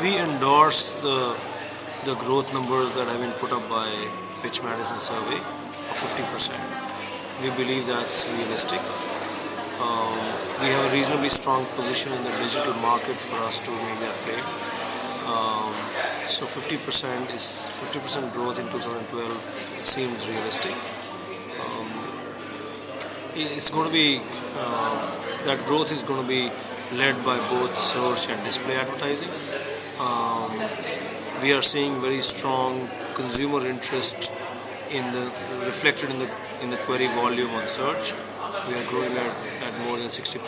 we endorse the growth numbers that have been put up by Pitch Madison survey of 50%. We believe that's realistic. Um, we have a reasonably strong position in the digital market for us to make that play. Um, so 50% growth in 2012 seems realistic. Um, it's going to be that growth is going to be led by both search and display advertising. Um, we are seeing very strong consumer interest in the reflected in the query volume on search. We are growing at more than 60%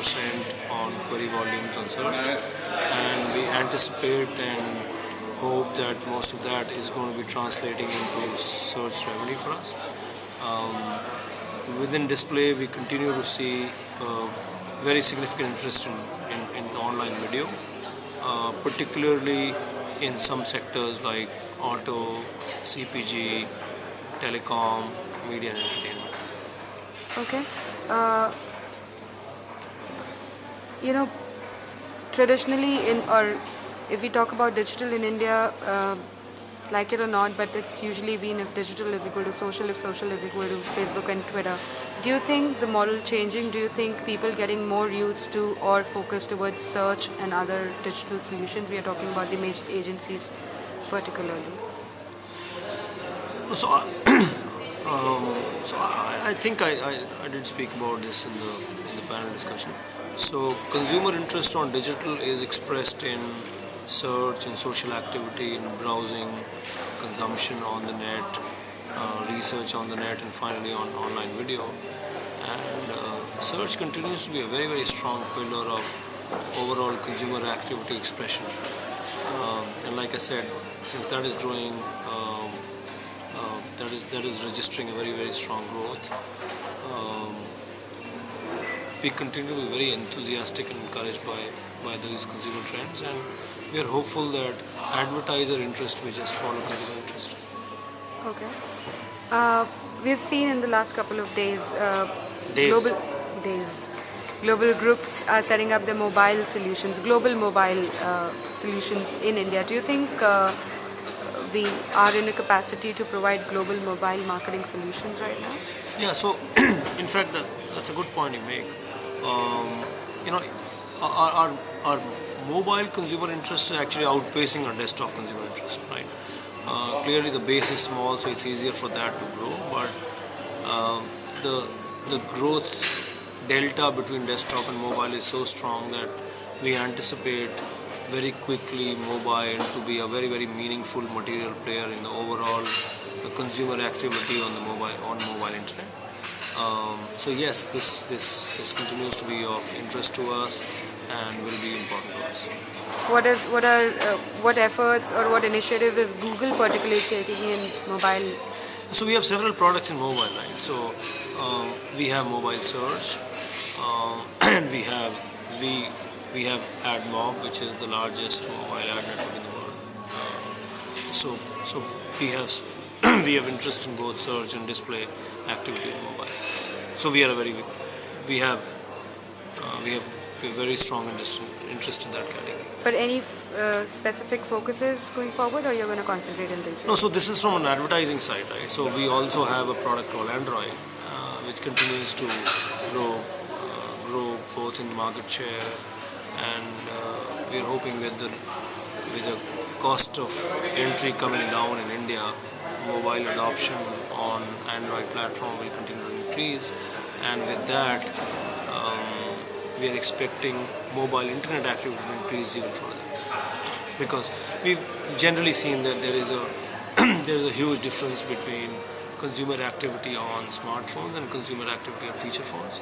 on query volumes on search, and we anticipate and hope that most of that is going to be translating into search revenue for us. Within display, we continue to see very significant interest in online video, particularly in some sectors like auto, CPG, telecom, media and entertainment. Okay. Uh, you know, Traditionally if we talk about digital in India, like it or not, but it's usually been if digital is equal to social, if social is equal to Facebook and Twitter. Do you think the model changing? Do you think people getting more used to or focused towards search and other digital solutions? We are talking about the major agencies particularly. So, I think I did speak about this in the panel discussion. So consumer interest on digital is expressed in search and social activity, in browsing, consumption on the net, research on the net, and finally on online video. And search continues to be a very, very strong pillar of overall consumer activity expression. And like I said, since that is growing, that is registering a very, very strong growth. We continue to be very enthusiastic and encouraged by these consumer trends, and we are hopeful that advertiser interest will just follow consumer interest. Okay. We've seen in the last couple of days, global groups are setting up their mobile solutions, global mobile solutions in India. Do you think we are in a capacity to provide global mobile marketing solutions right now? Yeah, so in fact, that's a good point you make. You know, our mobile consumer interest is actually outpacing our desktop consumer interest, right? Clearly the base is small, so it's easier for that to grow, but the growth delta between desktop and mobile is so strong that we anticipate very quickly mobile to be a very, very meaningful material player in the overall consumer activity on mobile internet. So yes, this continues to be of interest to us and will be important to us. What efforts or what initiatives is Google particularly taking in mobile? So we have several products in mobile, right? So we have mobile search, and we have AdMob, which is the largest mobile ad network in the world. So we have interest in both search and display activity in mobile. So we have very strong interest in that category. But any specific focuses going forward, or you're going to concentrate in this? No, so this is from an advertising side, right? So we also have a product called Android, which continues to grow both in market share, and we're hoping with the cost of entry coming down in India, mobile adoption on Android platform will continue to increase, and with that we are expecting mobile internet activity to increase even further, because we've generally seen that there is a huge difference between consumer activity on smartphones and consumer activity on feature phones.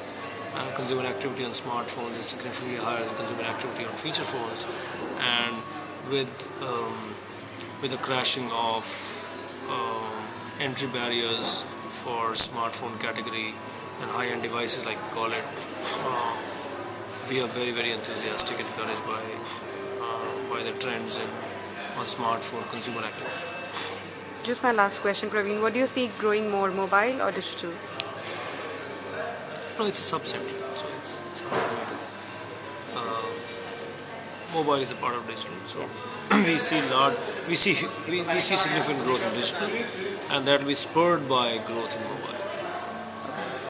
Consumer activity on smartphones is significantly higher than consumer activity on feature phones, and with the crashing of entry barriers for smartphone category and high-end devices, like we call it, we are very, very enthusiastic and encouraged by the trends on smartphone consumer activity. Just my last question, Praveen. What do you see growing more, mobile or digital? No, it's a subset, so it's hard for me to. mobile is a part of digital. So we see large, we see significant growth in digital, and that will be spurred by growth in mobile.